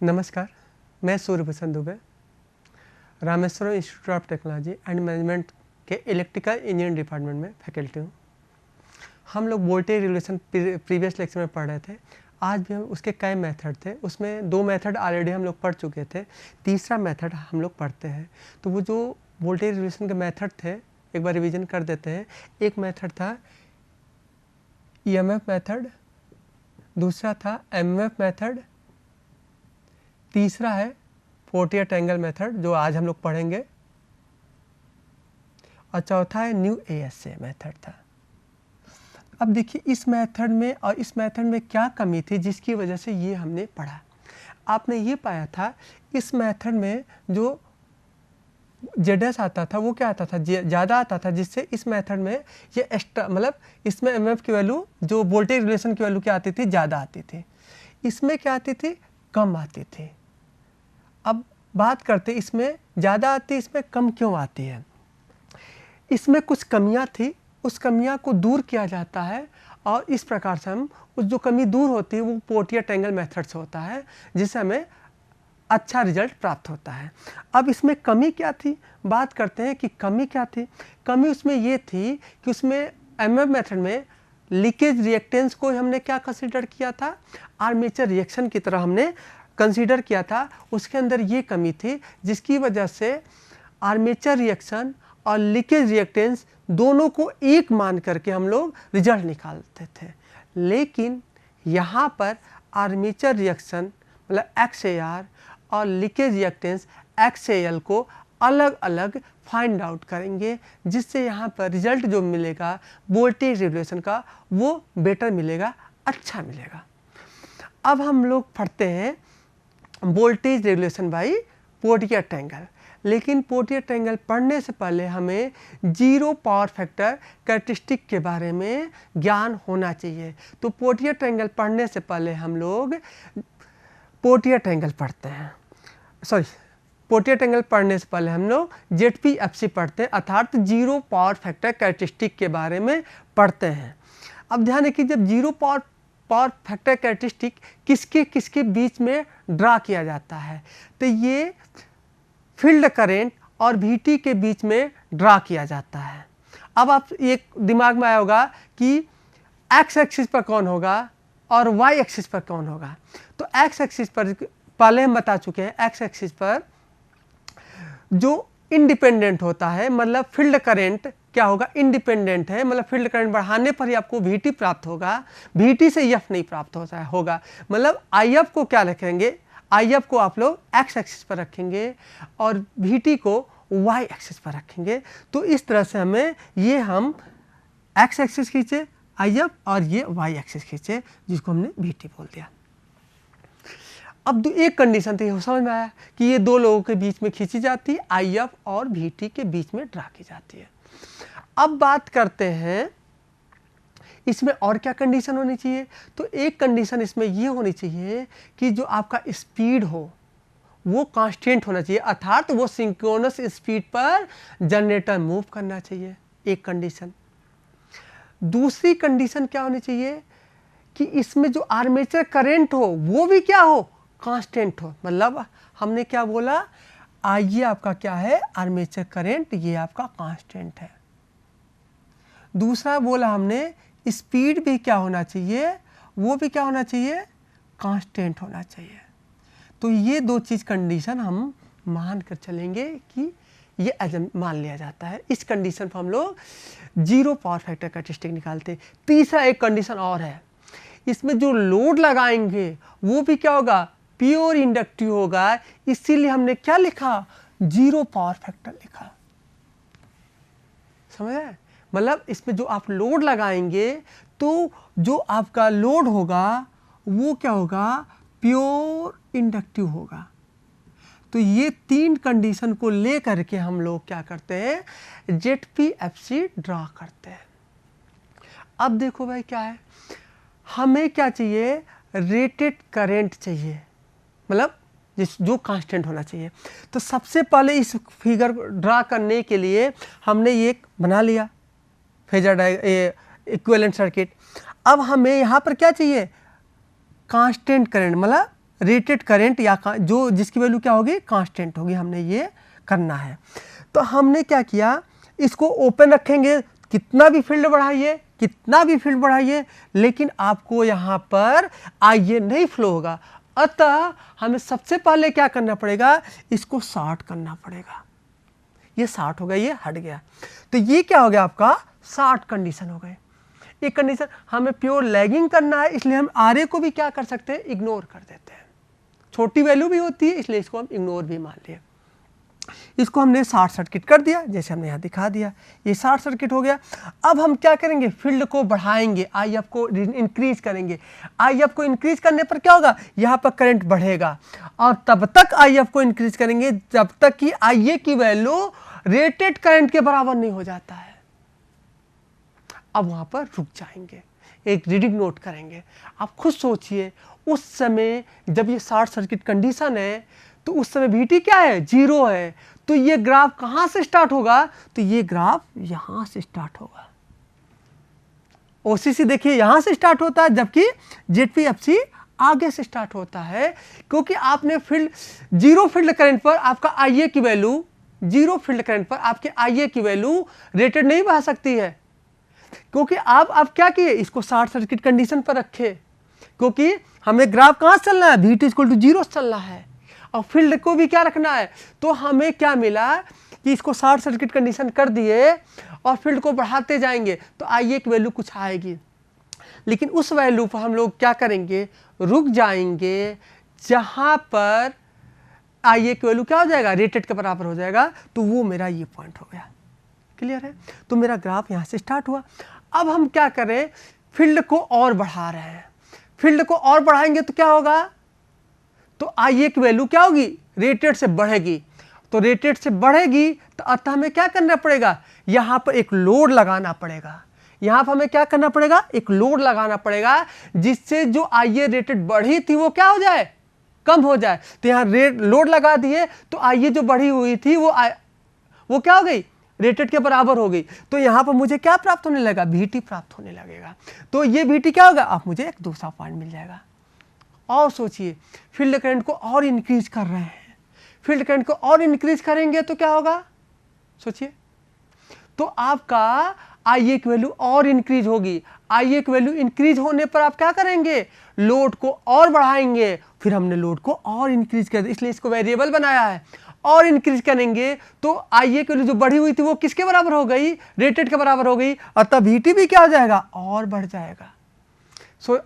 नमस्कार, मैं Suryabhushan Dubey Rameshwaram institute of technology and management के इलेक्ट्रिकल इंजीनियरिंग डिपार्टमेंट में फैकल्टी हूँ। हम लोग वोल्टेज रेगुलेशन प्रीवियस लेक्चर में पढ़ रहे थे। आज भी हम उसके कई मेथड थे, उसमें 2 मेथड ऑलरेडी हम लोग पढ़ चुके थे, तीसरा मेथड हम लोग पढ़ते हैं। तो वो जो वोल्टेज रेगुलेशन के मेथड थे एक बार रिवीजन कर देते हैं। एक मेथड था EMF मेथड, दूसरा था MMF मेथड, तीसरा है फोर्टियर ट्रायंगल मेथड जो आज हम लोग पढ़ेंगे, और चौथा है न्यू ASA मेथड था। अब देखिए इस मेथड में और इस मेथड में क्या कमी थी जिसकी वजह से ये हमने पढ़ा। आपने ये पाया था इस मेथड में जो ZS आता था वो क्या आता था, ज़्यादा आता था, जिससे इस मेथड में ये एक्स्ट्रा मतलब इसमें MF की वैल्यू जो वोल्टेज रेगुलेशन की वैल्यू क्या आती थी, ज़्यादा आती थी। इसमें क्या आती थी, कम आती थी। अब बात करते इसमें ज़्यादा आती है, इसमें कम क्यों आती है। इसमें कुछ कमियां थी, उस कमियां को दूर किया जाता है और इस प्रकार से हम उस जो कमी दूर होती है वो फोर्टियर ट्रायंगल मेथड से होता है, जिससे हमें अच्छा रिजल्ट प्राप्त होता है। अब इसमें कमी क्या थी, बात करते हैं कि कमी क्या थी। कमी उसमें ये थी कि उसमें MMF मेथड में लीकेज रिएक्टेंस को हमने क्या कंसीडर किया था, आर्मेचर रिएक्शन की तरह हमने कंसीडर किया था। उसके अंदर ये कमी थी जिसकी वजह से आर्मेचर रिएक्शन और लीकेज रिएक्टेंस दोनों को एक मान करके हम लोग रिजल्ट निकालते थे। लेकिन यहाँ पर आर्मेचर रिएक्शन मतलब XAR और लीकेज रिएक्टेंस XAL को अलग अलग फाइंड आउट करेंगे, जिससे यहाँ पर रिजल्ट जो मिलेगा वोल्टेज रेगुलेशन का वो बेटर मिलेगा, अच्छा मिलेगा। अब हम लोग पढ़ते हैं वोल्टेज रेगुलेशन बाई फोर्टियर ट्रायंगल। लेकिन फोर्टियर ट्रायंगल पढ़ने से पहले हमें जीरो पावर फैक्टर कैरेक्टरिस्टिक के बारे में ज्ञान होना चाहिए। तो फोर्टियर ट्रायंगल पढ़ने से पहले हम लोग फोर्टियर ट्रायंगल पढ़ते हैं, फोर्टियर ट्रायंगल पढ़ने से पहले हम लोग ZPFC पढ़ते हैं, अर्थात जीरो पावर फैक्टर कैरेक्टरिस्टिक के बारे में पढ़ते हैं। अब ध्यान रखिए, जब जीरो पावर फैक्टर कैरेक्टरिस्टिक किसके किसके बीच में ड्रा किया जाता है, तो ये फील्ड करेंट और VT के बीच में ड्रा किया जाता है। अब आप एक दिमाग में आया होगा कि X एक्सिस पर कौन होगा और Y एक्सिस पर कौन होगा। तो X एक्सिस पर पहले हम बता चुके हैं, X एक्सिस पर जो इंडिपेंडेंट होता है मतलब फील्ड करेंट क्या होगा, इंडिपेंडेंट है, मतलब फील्ड करंट बढ़ाने पर ही आपको VT प्राप्त होगा, VT से EF नहीं प्राप्त होगा। मतलब IF को क्या रखेंगे, IF को आप लोग X एक्सिस पर रखेंगे और VT को Y एक्सिस पर रखेंगे। तो इस तरह से हमें ये हम X एक्सिस खींचे IF और ये Y एक्सिस खींचे, जिसको हमने VT बोल दिया। अब एक कंडीशन थी, समझ में आया कि ये दो लोगों के बीच में खींची जाती है, IF और VT के बीच में ड्रा की जाती है। अब बात करते हैं इसमें और क्या कंडीशन होनी चाहिए। तो एक कंडीशन इसमें ये होनी चाहिए कि जो आपका स्पीड हो वो कांस्टेंट होना चाहिए, अर्थात वो सिंक्रोनस स्पीड पर जनरेटर मूव करना चाहिए, एक कंडीशन। दूसरी कंडीशन क्या होनी चाहिए कि इसमें जो आर्मेचर करंट हो वो भी क्या हो, कांस्टेंट हो। मतलब हमने क्या बोला, ये आपका क्या है, आर्मेचर करंट, ये आपका कांस्टेंट है। दूसरा बोला हमने स्पीड भी क्या होना चाहिए, वो भी क्या होना चाहिए, कांस्टेंट होना चाहिए। तो ये दो चीज़ कंडीशन हम मान कर चलेंगे कि ये मान लिया जाता है। इस कंडीशन पर हम लोग जीरो पावर फैक्टर कैरेक्टरिस्टिक निकालते हैं। तीसरा एक कंडीशन और है, इसमें जो लोड लगाएंगे वो भी क्या होगा, प्योर इंडक्टिव होगा, इसीलिए हमने क्या लिखा, जीरो पावर फैक्टर लिखा। समझ आए, मतलब इसमें जो आप लोड लगाएंगे तो जो आपका लोड होगा वो क्या होगा, प्योर इंडक्टिव होगा। तो ये तीन कंडीशन को लेकर के हम लोग क्या करते हैं, ZPFC ड्रा करते हैं। अब देखो भाई क्या है, हमें क्या चाहिए, रेटेड करंट चाहिए, मतलब जो कांस्टेंट होना चाहिए। तो सबसे पहले इस फिगर ड्रा करने के लिए हमने ये बना लिया फेजर इक्विवेलेंट सर्किट। अब हमें यहाँ पर क्या चाहिए, कांस्टेंट करंट, मतलब रेटेड करंट या जो जिसकी वैल्यू क्या होगी, कांस्टेंट होगी, हमने ये करना है। तो हमने क्या किया, इसको ओपन रखेंगे, कितना भी फील्ड बढ़ाइए, कितना भी फील्ड बढ़ाइए, लेकिन आपको यहाँ पर आईए नहीं फ्लो होगा। अतः हमें सबसे पहले क्या करना पड़ेगा, इसको शॉर्ट करना पड़ेगा। ये शॉर्ट हो गया, ये हट गया, तो ये क्या हो गया आपका शॉर्ट कंडीशन हो गए। एक कंडीशन हमें प्योर लैगिंग करना है, इसलिए हम आरए को भी क्या कर सकते हैं, इग्नोर कर देते हैं। छोटी वैल्यू भी होती है, इसलिए इसको हम इग्नोर भी मान लिए। इसको हमने शॉर्ट सर्किट कर दिया, जैसे हमने यहाँ दिखा दिया, ये शॉर्ट सर्किट हो गया। अब हम क्या करेंगे, फील्ड को बढ़ाएंगे, आईएफ को इंक्रीज करेंगे। आईएफ को इंक्रीज करने पर क्या होगा, यहाँ पर करंट बढ़ेगा, और तब तक आईएफ को इंक्रीज करेंगे जब तक कि आईए की वैल्यू रेटेड करंट के बराबर नहीं हो जाता है। अब वहाँ पर रुक जाएंगे, एक रीडिंग नोट करेंगे। आप खुद सोचिए, उस समय जब ये शॉर्ट सर्किट कंडीशन है, तो उस समय VT क्या है, 0 है। तो ये ग्राफ कहाँ से स्टार्ट होगा, तो ये ग्राफ यहाँ से स्टार्ट होगा। OCC देखिए यहाँ से स्टार्ट होता है, जबकि ZPFC आगे से स्टार्ट होता है, क्योंकि आपने जीरो फील्ड करंट पर आपका आईए की वैल्यू, जीरो फील्ड करंट पर आपके आईए की वैल्यू रेटेड नहीं बढ़ा सकती है, क्योंकि आप क्या किए, इसको शॉर्ट सर्किट कंडीशन पर रखे, क्योंकि हमें ग्राफ कहाँ चलना है, VT = 0 चलना है, और फील्ड को भी क्या रखना है। तो हमें क्या मिला कि इसको शॉर्ट सर्किट कंडीशन कर दिए और फील्ड को बढ़ाते जाएंगे, तो आईए की वैल्यू कुछ आएगी, लेकिन उस वैल्यू पर हम लोग क्या करेंगे, रुक जाएंगे, जहां पर आईए की वैल्यू क्या हो जाएगा, रेटेड के बराबर हो जाएगा। तो वो मेरा ये पॉइंट हो गया, क्लियर है। तो मेरा ग्राफ यहाँ से स्टार्ट हुआ। अब हम क्या करें, फील्ड को और बढ़ा रहे हैं। फील्ड को और बढ़ाएंगे तो क्या होगा, तो आईए की वैल्यू क्या होगी, रेटेड से बढ़ेगी। तो रेटेड से बढ़ेगी तो अतः हमें क्या करना पड़ेगा, यहाँ पर एक लोड लगाना पड़ेगा। यहाँ पर हमें क्या करना पड़ेगा, एक लोड लगाना पड़ेगा, जिससे जो आईए रेटेड बढ़ी थी वो क्या हो जाए, कम हो जाए। तो यहाँ लोड लगा दिए, तो आईए जो बढ़ी हुई थी वो क्या हो गई, रेटेड के बराबर हो गई। तो यहाँ पर मुझे क्या प्राप्त होने लगा, VT प्राप्त होने लगेगा। तो ये VT क्या होगा, अब मुझे एक दूसरा पॉइंट मिल जाएगा। और सोचिए, फील्ड करंट को और इंक्रीज कर रहे हैं, फील्ड करंट को और इंक्रीज करेंगे तो क्या होगा, सोचिए, तो आपका आईए की वैल्यू और इंक्रीज होगी। आईए की वैल्यू इंक्रीज होने पर आप क्या करेंगे, लोड को और बढ़ाएंगे। फिर हमने लोड को और इंक्रीज कर दिया, इसलिए इसको वेरिएबल बनाया है। और इंक्रीज करेंगे तो आईए की वैल्यू जो बढ़ी हुई थी वो किसके बराबर हो गई, रेटेड के बराबर हो गई, और तब VT भी क्या हो जाएगा, और बढ़ जाएगा।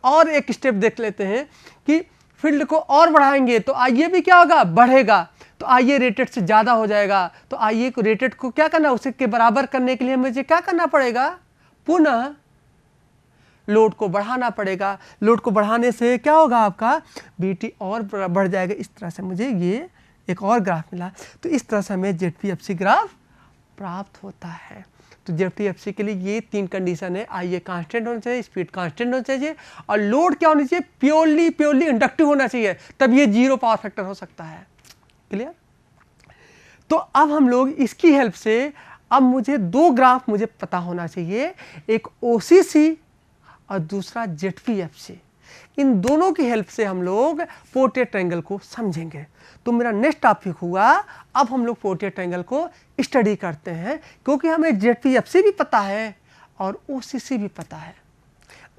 और एक स्टेप देख लेते हैं कि फील्ड को और बढ़ाएंगे तो आईए भी क्या होगा, बढ़ेगा। तो आईए रेटेड से ज़्यादा हो जाएगा। तो आईए को रेटेड को क्या करना, उसके बराबर करने के लिए मुझे क्या करना पड़ेगा, पुनः लोड को बढ़ाना पड़ेगा। लोड को बढ़ाने से क्या होगा, आपका VT और बढ़ जाएगा। इस तरह से मुझे ये एक और ग्राफ मिला। तो इस तरह से हमें ZPFC ग्राफ प्राप्त होता है। तो ZPFC के लिए ये 3 कंडीशन है, आईए कांस्टेंट होना चाहिए, स्पीड कांस्टेंट होना चाहिए, और लोड क्या होनी चाहिए, प्योरली इंडक्टिव होना चाहिए, तब ये 0 पावर फैक्टर हो सकता है। क्लियर। तो अब हम लोग इसकी हेल्प से, अब मुझे 2 ग्राफ मुझे पता होना चाहिए, एक OCC और दूसरा ZPFC। इन दोनों की हेल्प से हम लोग पोर्ट्रेट ट्रायंगल को समझेंगे। तो मेरा नेक्स्ट टॉपिक हुआ, अब हम लोग पोर्ट्रेट ट्रायंगल को स्टडी करते हैं, क्योंकि हमें ZPFC भी पता है और OCC भी पता है।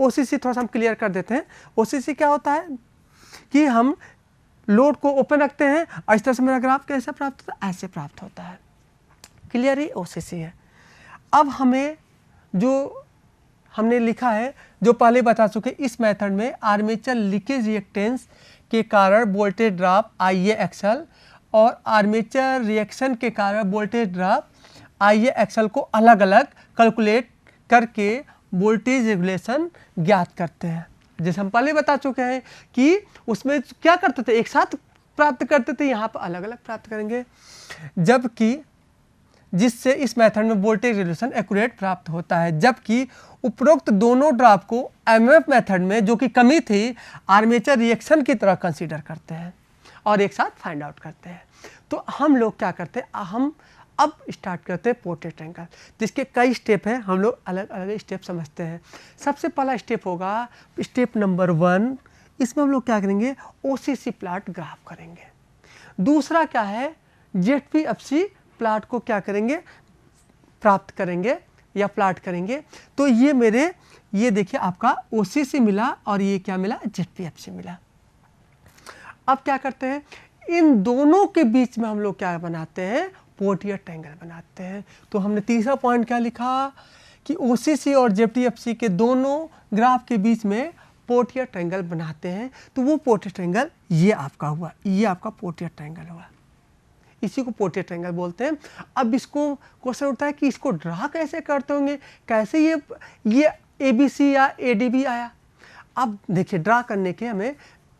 OCC थोड़ा सा हम क्लियर कर देते हैं। OCC क्या होता है कि हम लोड को ओपन रखते हैं और इस तरह से मेरा ग्राफ कैसे प्राप्त होता है, ऐसे प्राप्त होता है। क्लियर ही OCC है। अब हमें जो हमने लिखा है, जो पहले बता चुके, इस मेथड में आर्मेचर लीकेज रिएक्टेंस के कारण वोल्टेज ड्रॉप IAXL और आर्मेचर रिएक्शन के कारण वोल्टेज ड्रॉप IAXL को अलग अलग कैलकुलेट करके वोल्टेज रेगुलेशन ज्ञात करते हैं। जैसे हम पहले बता चुके हैं कि उसमें क्या करते थे, एक साथ प्राप्त करते थे, यहाँ पर अलग अलग प्राप्त करेंगे, जबकि जिससे इस मेथड में वोल्टेज रेगुलेशन एक्यूरेट प्राप्त होता है। जबकि उपरोक्त दोनों ड्रॉप को MMF मेथड में, जो कि कमी थी, आर्मेचर रिएक्शन की तरह कंसीडर करते हैं और एक साथ फाइंड आउट करते हैं। तो हम लोग क्या करते हैं, हम अब स्टार्ट करते हैं पोर्ट्रेट ट्रायंगल, जिसके कई स्टेप हैं, हम लोग अलग अलग स्टेप समझते हैं। सबसे पहला स्टेप होगा, स्टेप नंबर 1, इसमें हम लोग क्या करेंगे, OCC प्लाट ग्राफ करेंगे। दूसरा क्या है, ZPFC प्लाट को क्या करेंगे, प्राप्त करेंगे या प्लाट करेंगे। तो ये देखिए आपका OCC मिला और ये क्या मिला, ZPFC मिला। अब क्या करते हैं, इन दोनों के बीच में हम लोग क्या बनाते हैं, पोर्टियर ट्रायंगल बनाते हैं। तो हमने तीसरा पॉइंट क्या लिखा कि OCC और ZPFC के दोनों ग्राफ के बीच में पोर्टियर ट्रायंगल बनाते हैं। तो वो पोर्टियर ट्रायंगल ये आपका हुआ, ये आपका पोर्टियर ट्रायंगल हुआ, इसी को पोर्टियर ट्रायंगल बोलते हैं। अब इसको क्वेश्चन उठता है कि इसको ड्रा कैसे करते होंगे, कैसे ये ABC या ADB आया। अब देखिए ड्रा करने के हमें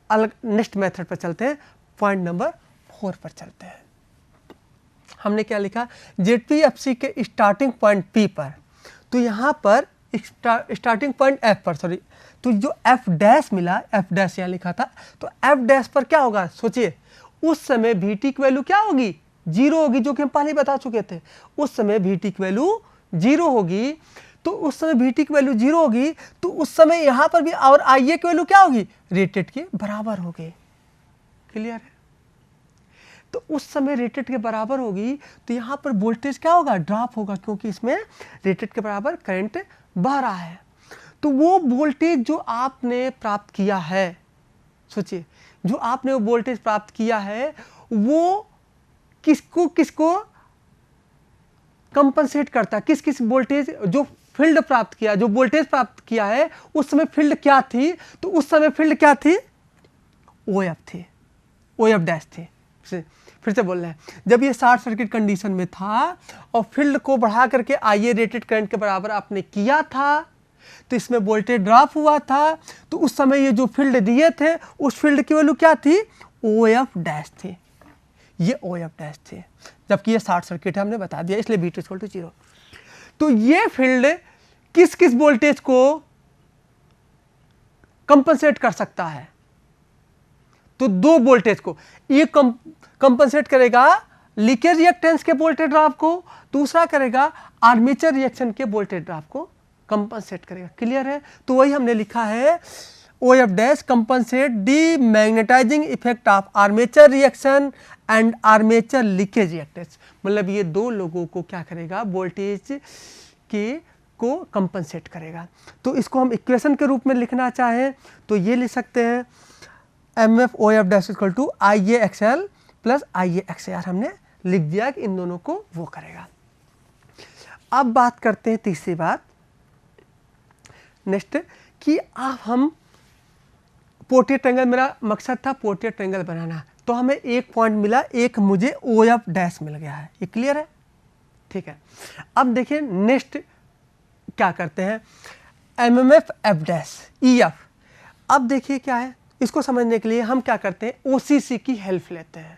अलग नेक्स्ट मेथड पर चलते हैं, पॉइंट नंबर 4 पर चलते हैं। हमने क्या लिखा, ZPFC के स्टार्टिंग पॉइंट P पर, तो यहाँ पर स्टार्टिंग पॉइंट F पर, सॉरी, तो जो F डैश मिला, F डैश यहाँ लिखा था, तो F डैश पर क्या होगा, सोचिए उस समय VT की वैल्यू क्या होगी, 0 होगी, जो कि हम पहले बता चुके थे। उस समय VT की वैल्यू 0 होगी, तो उस समय VT की वैल्यू 0 होगी, तो उस समय यहाँ पर भी और IA की वैल्यू क्या होगी, रेटेड के बराबर होगी। क्लियर है? तो उस समय रेटेड के बराबर होगी, तो यहाँ पर वोल्टेज क्या होगा, ड्रॉप होगा, क्योंकि इसमें रेटेड के बराबर करंट बह रहा है। तो वो वोल्टेज जो आपने प्राप्त किया है, सोचिए जो आपने वो वोल्टेज प्राप्त किया है, वो किसको किसको कंपनसेट करता है, किस किस वोल्टेज, जो फील्ड प्राप्त किया, जो वोल्टेज प्राप्त किया है, उस समय फील्ड क्या थी, तो उस समय फील्ड क्या थी, OF थी, OF डैश थी। फिर से बोल रहे हैं, जब ये शॉर्ट सर्किट कंडीशन में था और फील्ड को बढ़ा करके IA रेटेड करंट के बराबर आपने किया था, तो इसमें वोल्टेज ड्रॉप हुआ था, तो उस समय ये जो फील्ड दिए थे, उस फील्ड की वैल्यू क्या थी, OF डैश थी, ये OF डैश थी, जबकि ये शॉर्ट सर्किट है, हमने बता दिया, इसलिए VT = 0। तो ये फील्ड किस किस वोल्टेज को कंपनसेट कर सकता है, तो दो वोल्टेज को, ये कंपनसेट करेगा लीकेज रिएक्टेंस के वोल्टेज ड्रॉप को, दूसरा करेगा आर्मेचर रिएक्शन के वोल्टेज ड्रॉप को कंपनसेट करेगा। क्लियर है? तो वही हमने लिखा है, OF dash compensate demagnetising effect of armature reaction and armature leakage reactance. मतलब ये दो लोगों को क्या करेगा, वोल्टेज के को कंपनसेट करेगा। तो इसको हम इक्वेशन के रूप में लिखना चाहें तो ये लिख सकते हैं, MF OF dash = IAXL + IAXAR। हमने लिख दिया कि इन दोनों को वो करेगा। अब बात करते हैं तीसरी बात, नेक्स्ट, कि अब हम पोर्टियर ट्रायंगल, मेरा मकसद था पोर्टियर ट्रायंगल बनाना, तो हमें एक पॉइंट मिला, एक मुझे OF डैश मिल गया है। ये क्लियर है? ठीक है। अब देखिए नेक्स्ट क्या करते हैं, MMF F डैश EF। अब देखिए क्या है, इसको समझने के लिए हम क्या करते हैं, OCC की हेल्प लेते हैं।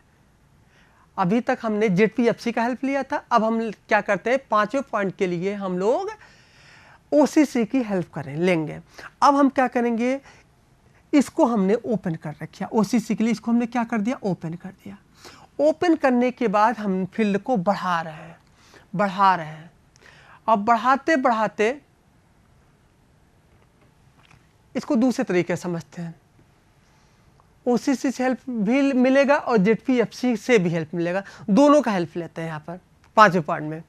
अभी तक हमने ZPFC का हेल्प लिया था, अब हम क्या करते हैं, पांचवें पॉइंट के लिए हम लोग OCC की हेल्प लेंगे। अब हम क्या करेंगे, इसको हमने ओपन कर रखा, OCC के लिए इसको हमने क्या कर दिया, ओपन कर दिया। ओपन करने के बाद हम फील्ड को बढ़ा रहे हैं। अब बढ़ाते बढ़ाते इसको दूसरे तरीके से समझते हैं, OCC से हेल्प भी मिलेगा और ZPFC से भी हेल्प मिलेगा, दोनों का हेल्प लेते हैं। यहाँ पर पांचवें पॉइंट में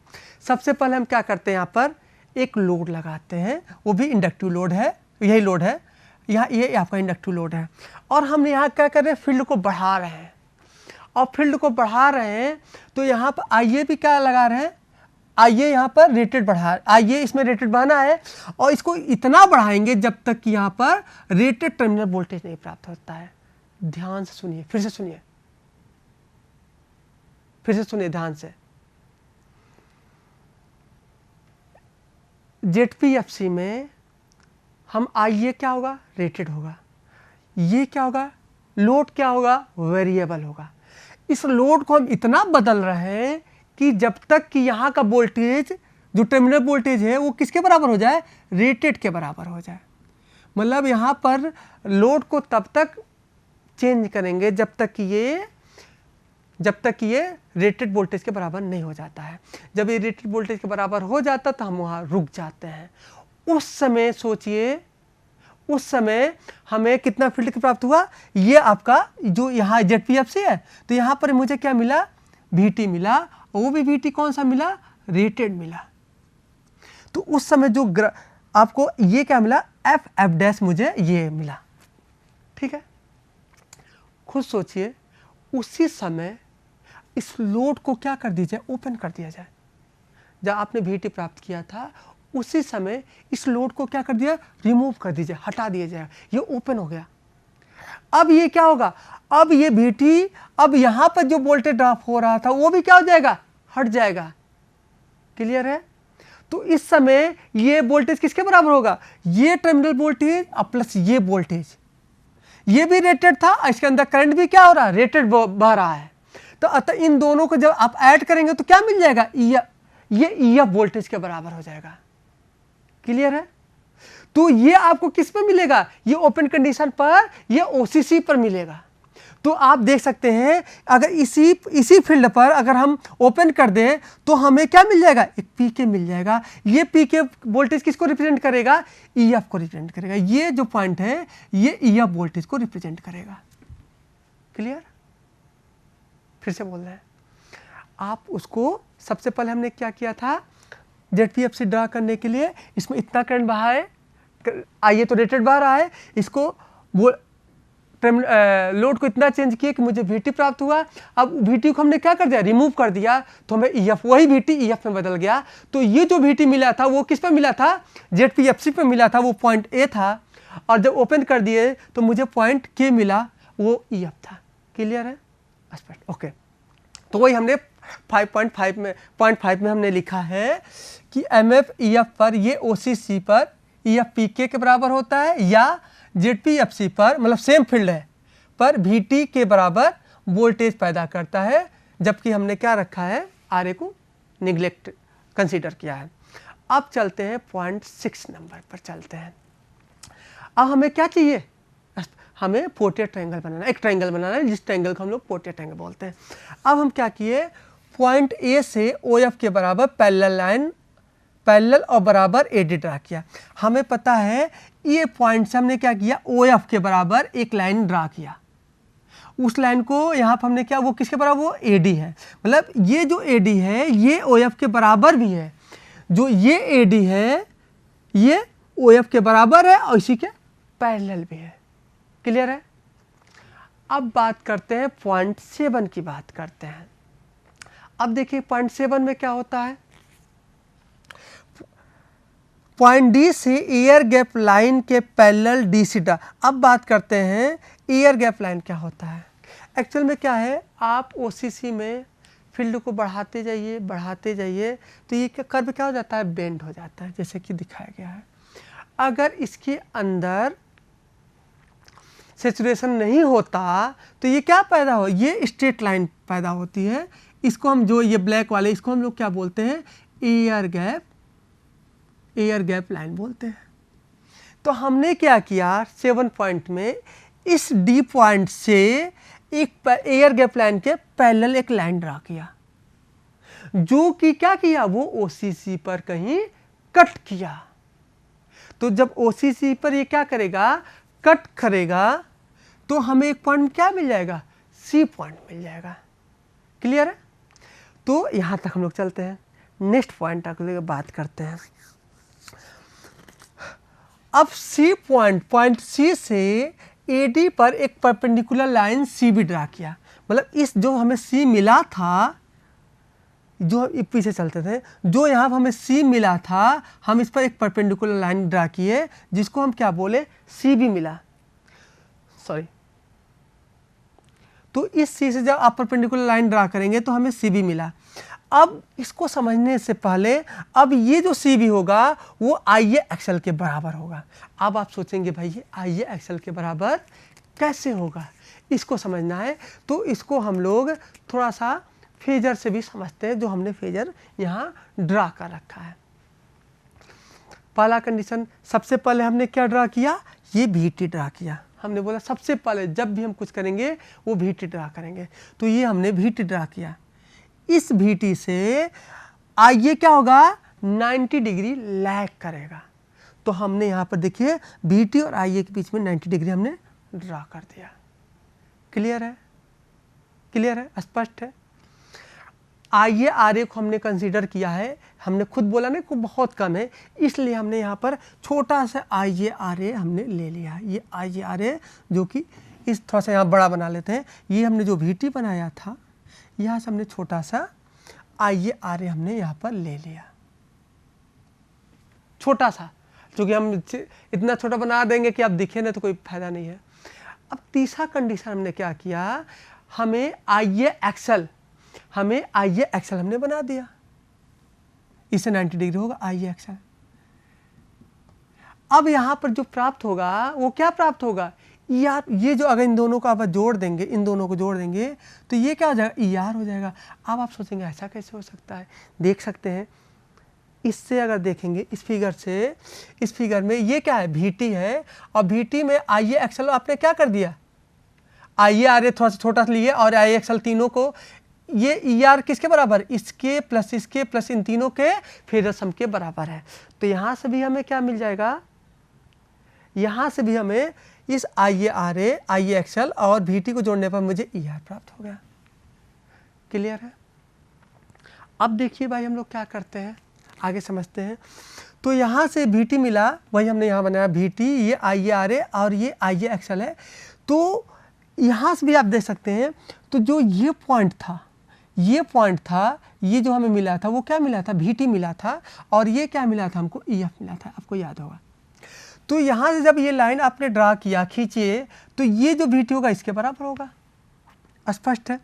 सबसे पहले हम क्या करते हैं, यहाँ पर एक लोड लगाते हैं, वो भी इंडक्टिव लोड है, यही लोड है, यहाँ ये आपका इंडक्टिव लोड है। और हम यहाँ क्या कर रहे हैं, फील्ड को बढ़ा रहे हैं, और फील्ड को बढ़ा रहे हैं तो यहाँ पर IA भी क्या लगा रहे हैं, IA यहाँ पर रेटेड IA इसमें रेटेड बढ़ाना है, और इसको इतना बढ़ाएंगे जब तक कि यहाँ पर रेटेड टर्मिनल वोल्टेज नहीं प्राप्त होता है। ध्यान से सुनिए, फिर से सुनिए ध्यान से। ZPFC में हम IA क्या होगा, रेटेड होगा, ये क्या होगा, लोड क्या होगा, वेरिएबल होगा। इस लोड को हम इतना बदल रहे हैं कि जब तक कि यहाँ का वोल्टेज, जो टर्मिनल वोल्टेज है, वो किसके बराबर हो जाए, रेटेड के बराबर हो जाए। मतलब यहाँ पर लोड को तब तक चेंज करेंगे जब तक कि ये रेटेड वोल्टेज के बराबर नहीं हो जाता है। जब ये रेटेड वोल्टेज के बराबर हो जाता तो हम वहाँ रुक जाते हैं। उस समय सोचिए उस समय हमें कितना फील्ड प्राप्त हुआ, ये आपका जो यहाँ ZPFC है, तो यहाँ पर मुझे क्या मिला, VT मिला, और वो भी VT कौन सा मिला, रेटेड मिला। तो उस समय जो आपको ये क्या मिला, F डैश मुझे ये मिला। ठीक है, खुद सोचिए, उसी समय इस लोड को क्या कर दीजिए, ओपन कर दिया जाए। जब आपने VT प्राप्त किया था उसी समय इस लोड को क्या कर दिया, रिमूव कर दीजिए, हटा दिया जाएगा, ये ओपन हो गया। अब ये क्या होगा, अब ये VT, अब यहां पर जो वोल्टेज ड्रॉप हो रहा था वो भी क्या हो जाएगा, हट जाएगा। क्लियर है? तो इस समय ये वोल्टेज किसके बराबर होगा, ये टर्मिनल वोल्टेज और प्लस ये वोल्टेज, ये भी रेटेड था, इसके अंदर करंट भी क्या हो रहा है, रेटेड बह रहा है। तो अतः इन दोनों को जब आप ऐड करेंगे तो क्या मिल जाएगा, ये EF वोल्टेज के बराबर हो जाएगा। क्लियर है? तो ये आपको किस पर मिलेगा, ये ओपन कंडीशन पर, ये OCC पर मिलेगा। तो आप देख सकते हैं, अगर इसी फील्ड पर अगर हम ओपन कर दें तो हमें क्या मिल जाएगा, एक PK मिल जाएगा। ये PK वोल्टेज किसको रिप्रेजेंट करेगा, EF को रिप्रेजेंट करेगा। ये जो पॉइंट है ये EF वोल्टेज को रिप्रेजेंट करेगा। क्लियर? फिर से बोल रहे हैं, आप उसको सबसे पहले हमने क्या किया था, ZPFC ड्रा करने के लिए इसमें इतना करंट बहा है, आइए तो रेटेड बहा रहा है, इसको वो लोड को इतना चेंज किया कि मुझे VT प्राप्त हुआ। अब VT को हमने क्या कर दिया, रिमूव कर दिया, तो हमें EF, वही VT EF में बदल गया। तो ये जो VT मिला था वो किस पर मिला था, ZPFC पे मिला था, वो पॉइंट A था, और जब ओपन कर दिए तो मुझे पॉइंट K मिला, वो EF था। क्लियर है? ओके, तो वही हमने 5.5 में हमने लिखा है कि MF EF पर, ये OCC पर EF PK के बराबर होता है, या ZPFC पर, मतलब सेम फील्ड है, पर VT के बराबर वोल्टेज पैदा करता है, जबकि हमने क्या रखा है, RA को निगलेक्ट कंसीडर किया है। अब चलते हैं 0.6 नंबर पर चलते हैं। अब हमें क्या चाहिए, हमें पोर्ट्रेट ट्रायंगल बनाना, एक ट्रायंगल बनाना है, जिस ट्रायंगल को हम लोग पोर्ट्रेट ट्रायंगल बोलते हैं। अब हम क्या किए, पॉइंट A से OF के बराबर पैरेलल लाइन, पैरेलल और बराबर AD ड्रा किया। हमें पता है ये पॉइंट से हमने क्या किया, OF के बराबर एक लाइन ड्रा किया। उस लाइन को यहाँ पर हमने क्या, वो किसके बराबर, वो AD है, मतलब ये जो AD है ये OF के बराबर भी है, जो ये AD है ये OF के बराबर है और इसी के पैरेलल भी है। क्लियर है? अब बात करते हैं 0.7 की बात करते हैं। अब देखिए 0.7 में क्या होता है, पॉइंट D से एयर गैप लाइन के पैरेलल DC ड्रा। अब बात करते हैं एयर गैप लाइन क्या होता है। एक्चुअल में क्या है, आप OCC में फील्ड को बढ़ाते जाइए तो ये कर्व क्या हो जाता है, बेंड हो जाता है, जैसे कि दिखाया गया है। अगर इसके अंदर सैचुरेशन नहीं होता तो ये क्या पैदा हो, ये स्ट्रेट लाइन पैदा होती है। इसको हम, जो ये ब्लैक वाले, इसको हम लोग क्या बोलते हैं, एयर गैप लाइन बोलते हैं। तो हमने क्या किया, 7 पॉइंट में इस D पॉइंट से एक एयर गैप लाइन के पैरेलल एक लाइन ड्रा किया, जो कि क्या किया, वो OCC पर कहीं कट किया। तो जब OCC पर ये क्या करेगा, कट करेगा, तो हमें एक पॉइंट क्या मिल जाएगा, C पॉइंट मिल जाएगा। क्लियर है? तो यहाँ तक हम लोग चलते हैं, नेक्स्ट पॉइंट तक बात करते हैं। अब C पॉइंट C से AD पर एक परपेंडिकुलर लाइन CB ड्रा किया, मतलब इस जो हमें C मिला था, जो पीछे चलते थे, जो यहाँ हमें C मिला था, हम इस पर एक परपेंडिकुलर लाइन ड्रा किए, जिसको हम क्या बोले, CB मिला, सॉरी। तो इस C से जब आप परपेंडिकुलर लाइन ड्रा करेंगे तो हमें CB मिला। अब इसको समझने से पहले, अब ये जो CB होगा वो IA एक्सल के बराबर होगा। अब आप सोचेंगे भाई ये IA एक्सल के बराबर कैसे होगा, इसको समझना है। तो इसको हम लोग थोड़ा सा फेजर से भी समझते हैं, जो हमने फेजर यहाँ ड्रा कर रखा है। पहला कंडीशन, सबसे पहले हमने क्या ड्रा किया, ये VT ड्रा किया। हमने बोला सबसे पहले जब भी हम कुछ करेंगे वो VT ड्रा करेंगे, तो ये हमने VT ड्रा किया। इस VT से IA क्या होगा, 90 डिग्री लैग करेगा। तो हमने यहाँ पर देखिए VT और IA के बीच में 90 डिग्री हमने ड्रा कर दिया। क्लियर है? क्लियर है? स्पष्ट है? IA-RA को हमने कंसीडर किया है, हमने खुद बोला ना कि बहुत कम है, इसलिए हमने यहाँ पर छोटा सा IA-RA हमने ले लिया। ये IA-RA जो कि इस थोड़ा सा यहाँ बड़ा बना लेते हैं, ये हमने जो VT बनाया था यहाँ से हमने छोटा सा IA-RA हमने यहाँ पर ले लिया, छोटा सा, क्योंकि हम इतना छोटा बना देंगे कि आप दिखे ना तो कोई फायदा नहीं है। अब तीसरा कंडीशन हमने क्या किया, हमें IA-XL हमने बना दिया, इससे 90 डिग्री होगा IA-XL। अब यहाँ पर जो प्राप्त होगा वो क्या प्राप्त होगा, ER। ये जो अगर इन दोनों को आप जोड़ देंगे, इन दोनों को जोड़ देंगे तो ये क्या हो जाएगा, ER हो जाएगा। अब आप सोचेंगे ऐसा कैसे हो सकता है, देख सकते हैं इससे अगर देखेंगे इस फिगर से, इस फिगर में ये क्या है, VT है, और VT में IA-XL आपने क्या कर दिया, IA-RA थोड़ा सा छोटा लिए और IA-XL तीनों को, ये ER किसके बराबर, इसके प्लस इन तीनों के फेजर सम के बराबर है। तो यहाँ से भी हमें क्या मिल जाएगा, यहाँ से भी हमें इस IA-RA, IA-XL और VT को जोड़ने पर मुझे ER प्राप्त हो गया। क्लियर है? अब देखिए भाई हम लोग क्या करते हैं, आगे समझते हैं। तो यहाँ से VT मिला, वही हमने यहाँ बनाया VT, ये IA-RA और ये IA-XL है। तो यहाँ से भी आप देख सकते हैं, तो जो ये पॉइंट था, ये जो हमें मिला था वो क्या मिला था, VT मिला था, और ये क्या मिला था हमको, EF मिला था, आपको याद होगा। तो यहाँ से जब ये लाइन आपने ड्रा किया, खींचिए, तो ये जो VT होगा इसके बराबर होगा, स्पष्ट है।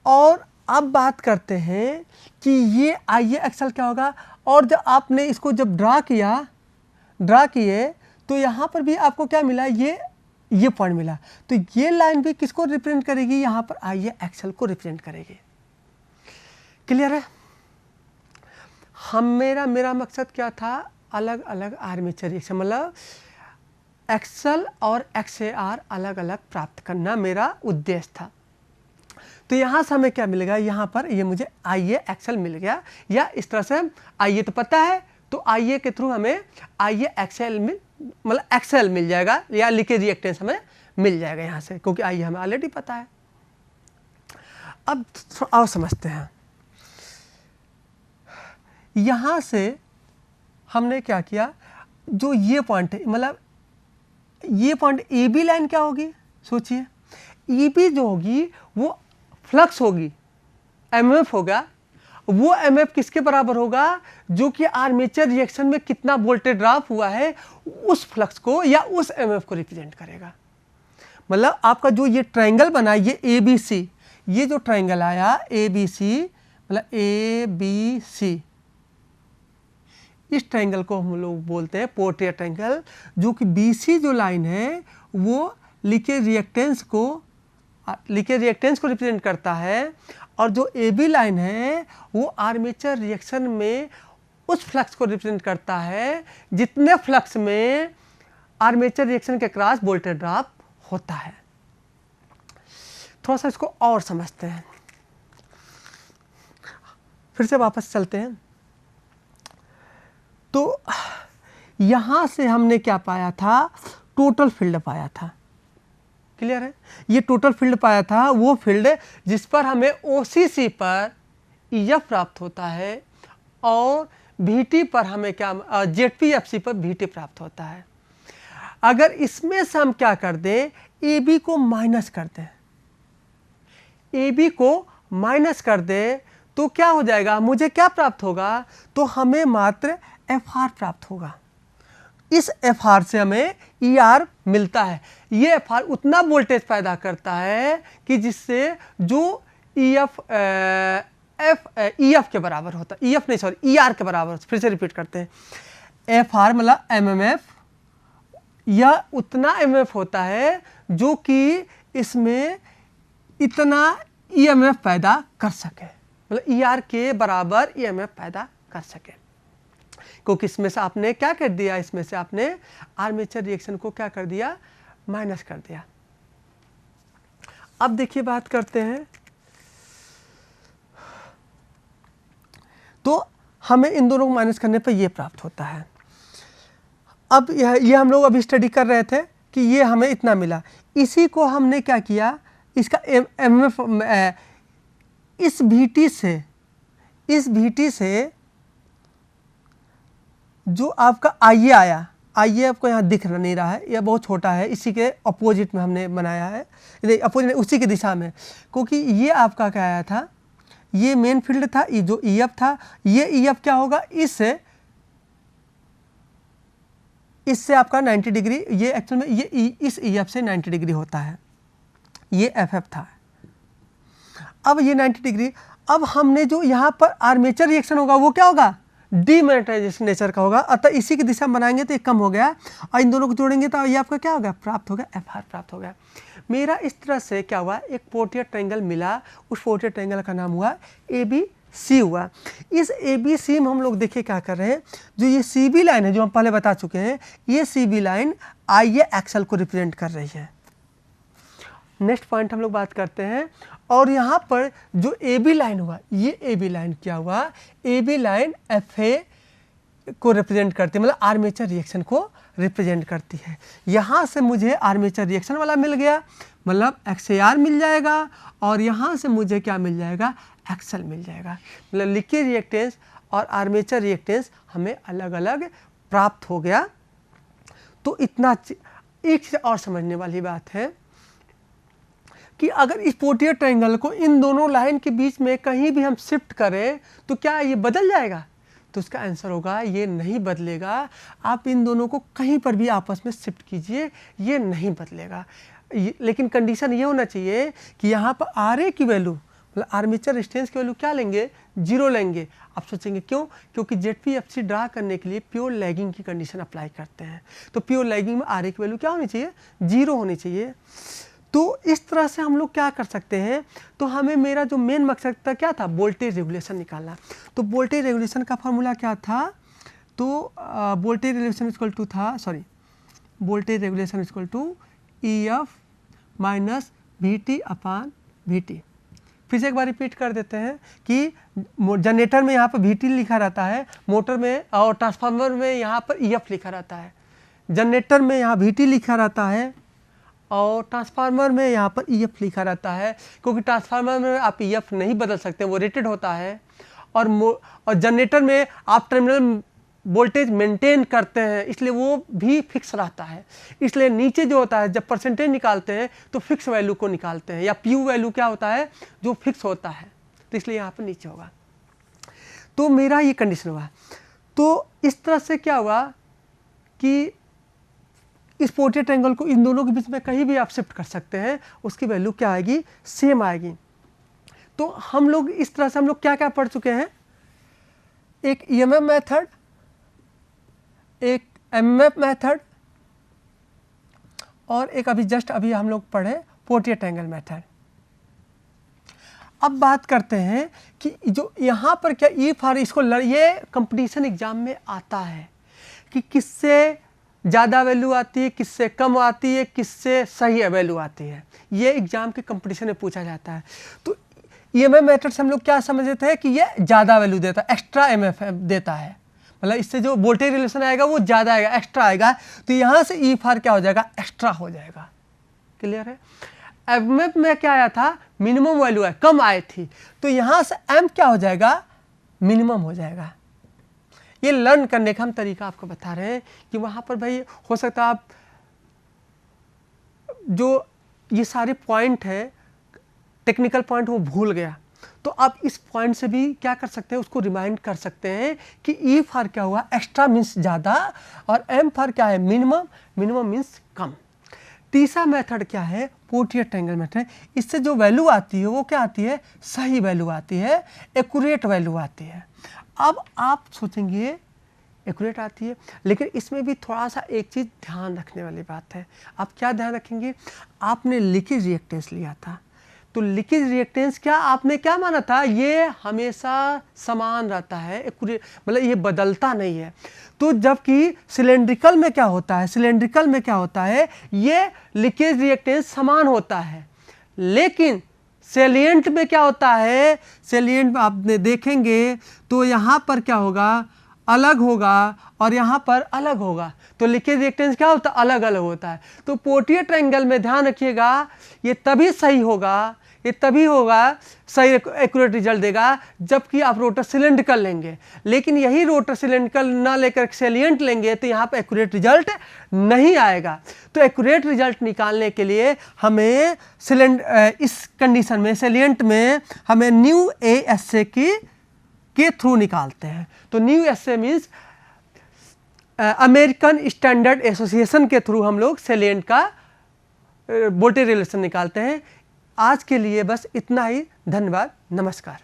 और अब बात करते हैं कि ये IA-XL क्या होगा, और जब आपने इसको जब ड्रा किए तो यहाँ पर भी आपको क्या मिला, ये पॉइंट मिला। तो ये लाइन भी किसको रिप्रेजेंट करेगी, यहाँ पर IA-XL को रिप्रेजेंट करेगी। क्लियर है? मेरा मकसद क्या था, अलग अलग आर्मेचर रिएक्शन, मतलब XL और XAR अलग अलग प्राप्त करना मेरा उद्देश्य था। तो यहाँ से हमें क्या मिलेगा, यहाँ पर ये मुझे IA-XL मिल गया, या इस तरह से IA तो पता है, तो IA के थ्रू हमें IA-XL मतलब XL मिल जाएगा, या लीकेज रिएक्टेंस हमें मिल जाएगा यहाँ से, क्योंकि IA हमें ऑलरेडी पता है। अब और समझते हैं, यहाँ से हमने क्या किया, जो ये पॉइंट है, मतलब ये पॉइंट AB लाइन क्या होगी, सोचिए, EB जो होगी वो फ्लक्स होगी, MF होगा, वो MF किसके बराबर होगा, जो कि आर्मेचर रिएक्शन में कितना वोल्टेज ड्रॉप हुआ है उस फ्लक्स को या उस MF को रिप्रेजेंट करेगा। मतलब आपका जो ये ट्रायंगल बना, ये ABC, ये जो ट्रायंगल आया ABC, मतलब ABC, इस ट्रायंगल को हम लोग बोलते हैं पोर्ट्रेट ट्रायंगल, जो कि BC जो लाइन है वो लीकेज रिएक्टेंस को रिप्रेजेंट करता है, और जो AB लाइन है वो आर्मेचर रिएक्शन में उस फ्लक्स को रिप्रेजेंट करता है जितने फ्लक्स में आर्मेचर रिएक्शन के क्रॉस वोल्टेज ड्रॉप होता है। थोड़ा सा इसको और समझते हैं, फिर से वापस चलते हैं। तो यहाँ से हमने क्या पाया था, टोटल फील्ड पाया था। क्लियर है? ये टोटल फील्ड पाया था, वो फील्ड जिस पर हमें OCC पर EF प्राप्त होता है, और VT पर हमें क्या, ZPFC पर VT प्राप्त होता है। अगर इसमें से हम क्या कर दें, AB को माइनस कर दें, AB को माइनस कर दें, तो क्या हो जाएगा, मुझे क्या प्राप्त होगा, तो हमें मात्र FR प्राप्त होगा। इस FR से हमें ER मिलता है। ये FR उतना वोल्टेज पैदा करता है कि जिससे जो EF के बराबर होता है, EF नहीं सॉरी ER के बराबर, फिर से रिपीट करते हैं, FR मतलब MMF, यह उतना MF होता है जो कि इसमें इतना EMF पैदा कर सके, मतलब ER के बराबर EMF पैदा कर सके, क्योंकि इसमें से आपने क्या कर दिया, इसमें से आपने आर्मेचर रिएक्शन को क्या कर दिया, माइनस कर दिया। अब देखिए बात करते हैं, तो हमें इन दोनों को माइनस करने पर यह प्राप्त होता है। अब ये हम लोग अभी स्टडी कर रहे थे कि ये हमें इतना मिला, इसी को हमने क्या किया, इसका एमएफ इस VT से जो आपका IA आया, IA आपको यहाँ दिख नहीं रहा है, यह बहुत छोटा है, इसी के अपोजिट में हमने बनाया है, अपोजिट उसी की दिशा में, क्योंकि ये आपका क्या आया था, ये मेन फील्ड था, ये जो EF था, ये EF क्या होगा, इससे आपका 90 डिग्री, ये एक्चुअल में ये इस EF से 90 डिग्री होता है, ये FF था। अब ये 90 डिग्री, अब हमने जो यहाँ पर आर्मेचर रिएक्शन होगा वो क्या होगा, डीमैग्नेटाइजेशन नेचर का होगा, अतः इसी की दिशा में बनाएंगे तो ये कम हो गया, और इन दोनों को जोड़ेंगे तो ये आपका क्या होगा, प्राप्त होगा, FR प्राप्त हो गया। मेरा इस तरह से क्या हुआ, एक पोर्टियर ट्रायंगल मिला, उस पोर्टियर ट्रायंगल का नाम हुआ ABC हुआ। इस ABC में हम लोग देखिए क्या कर रहे हैं, जो ये CB लाइन है जो हम पहले बता चुके हैं, ये CB लाइन IA एक्सल को रिप्रेजेंट कर रही है। नेक्स्ट पॉइंट हम लोग बात करते हैं, और यहाँ पर जो AB लाइन हुआ, ये AB लाइन क्या हुआ, AB लाइन FA को रिप्रेजेंट करती है, मतलब आर्मेचर रिएक्शन को रिप्रेजेंट करती है। यहाँ से मुझे आर्मेचर रिएक्शन वाला मिल गया, मतलब XAR मिल जाएगा, और यहाँ से मुझे क्या मिल जाएगा, एक्सल मिल जाएगा, मतलब लीकेज रिएक्टेंस और आर्मेचर रिएक्टेंस हमें अलग अलग प्राप्त हो गया। तो इतना एक चीज़ और समझने वाली बात है कि अगर इस पोर्टियर ट्रायंगल को इन दोनों लाइन के बीच में कहीं भी हम शिफ्ट करें तो क्या ये बदल जाएगा, तो उसका आंसर होगा ये नहीं बदलेगा। आप इन दोनों को कहीं पर भी आपस में शिफ्ट कीजिए, ये नहीं बदलेगा, लेकिन कंडीशन ये होना चाहिए कि यहाँ पर RA की वैल्यू, मतलब आर्मेचर रेजिस्टेंस की वैल्यू क्या लेंगे, 0 लेंगे। आप सोचेंगे क्यों, क्योंकि ZPFC ड्रा करने के लिए प्योर लैगिंग की कंडीशन अप्लाई करते हैं, तो प्योर लैगिंग में RA की वैल्यू क्या होनी चाहिए, 0 होनी चाहिए। तो इस तरह से हम लोग क्या कर सकते हैं, तो हमें मेरा जो मेन मकसद था क्या था, वोल्टेज रेगुलेशन निकालना। तो वोल्टेज रेगुलेशन का फार्मूला क्या था, तो वोल्टेज रेगुलेशन इक्वल टू था, voltage regulation equal to EF minus VT/VT। फिर से एक बार रिपीट कर देते हैं कि जनरेटर में यहाँ पर VT लिखा रहता है, मोटर में और ट्रांसफार्मर में यहाँ पर EF लिखा रहता है। जनरेटर में यहाँ VT लिखा रहता है और ट्रांसफार्मर में यहाँ पर EF लिखा रहता है, क्योंकि ट्रांसफार्मर में आप EF नहीं बदल सकते, वो रेटेड होता है, और जनरेटर में आप टर्मिनल वोल्टेज मेंटेन करते हैं, इसलिए वो भी फिक्स रहता है। इसलिए नीचे जो होता है, जब परसेंटेज निकालते हैं तो फिक्स वैल्यू को निकालते हैं, या PU वैल्यू क्या होता है, जो फिक्स होता है, तो इसलिए यहाँ पर नीचे होगा। तो मेरा ये कंडीशन हुआ। तो इस तरह से क्या हुआ कि इस पोर्टियर ट्रायंगल को इन दोनों के बीच में कहीं भी आप शिफ्ट कर सकते हैं, उसकी वैल्यू क्या आएगी, सेम आएगी। तो हम लोग इस तरह से हम लोग क्या क्या पढ़ चुके हैं, एक EMF मेथड, एक MMF मेथड, और एक अभी हम लोग पढ़े पोर्टियर ट्रायंगल मेथड। अब बात करते हैं कि जो यहाँ पर क्या इसको ये कंपटीशन एग्जाम में आता है कि किससे ज़्यादा वैल्यू आती है, किससे कम आती है, किससे सही वैल्यू आती है, ये एग्जाम के कंपटीशन में पूछा जाता है। तो EMF मेथड से हम लोग क्या समझते हैं कि ये ज़्यादा वैल्यू देता है, एक्स्ट्रा MF देता है, मतलब इससे जो वोल्टेज रिलेशन आएगा वो ज़्यादा आएगा, एक्स्ट्रा आएगा, तो यहाँ से EFR क्या हो जाएगा, एक्स्ट्रा हो जाएगा। क्लियर है। MF में क्या आया था, मिनिमम वैल्यू है, कम आई थी, तो यहाँ से M क्या हो जाएगा, मिनिमम हो जाएगा। ये लर्न करने का हम तरीका आपको बता रहे हैं कि वहाँ पर भाई हो सकता है आप जो ये सारे पॉइंट है, टेक्निकल पॉइंट, वो भूल गया, तो आप इस पॉइंट से भी क्या कर सकते हैं, उसको रिमाइंड कर सकते हैं कि EFR क्या हुआ, एक्स्ट्रा मीन्स ज़्यादा, और MFR क्या है, मिनिमम, मिनिमम मीन्स कम। तीसरा मेथड क्या है, पोर्टियर ट्रायंगल मेथड। इससे जो वैल्यू आती है वो क्या आती है, सही वैल्यू आती है, एक्यूरेट वैल्यू आती है। अब आप सोचेंगे एक्यूरेट आती है, लेकिन इसमें भी थोड़ा सा एक चीज़ ध्यान रखने वाली बात है। आप क्या ध्यान रखेंगे, आपने लीकेज रिएक्टेंस लिया था, तो लीकेज रिएक्टेंस क्या आपने क्या माना था, ये हमेशा समान रहता है, मतलब ये बदलता नहीं है। तो जबकि सिलेंड्रिकल में क्या होता है, सिलेंड्रिकल में क्या होता है, ये लीकेज रिएक्टेंस समान होता है, लेकिन सेलिएंट में क्या होता है, सेलिएंट में आप देखेंगे तो यहाँ पर क्या होगा, अलग होगा और यहाँ पर अलग होगा, तो लीकेज रिएक्टेंस क्या होता है? अलग अलग होता है। तो पोर्टियर ट्रायंगल में ध्यान रखिएगा, ये तभी सही होगा, ये तभी होगा सही एक्यूरेट रिजल्ट देगा जबकि आप रोटर सिलेंड्रिकल लेंगे। लेकिन यही रोटर सिलेंड्रिकल ना लेकर सेलिएंट लेंगे तो यहाँ पर एक्यूरेट रिजल्ट नहीं आएगा। तो एक्यूरेट रिजल्ट निकालने के लिए हमें इस कंडीशन में सेलिएंट में हमें न्यू ASA के थ्रू निकालते हैं। तो new ASA means American Standard Association के थ्रू हम लोग सेलिएंट का वोल्टेज रिलेशन निकालते हैं। आज के लिए बस इतना ही। धन्यवाद, नमस्कार।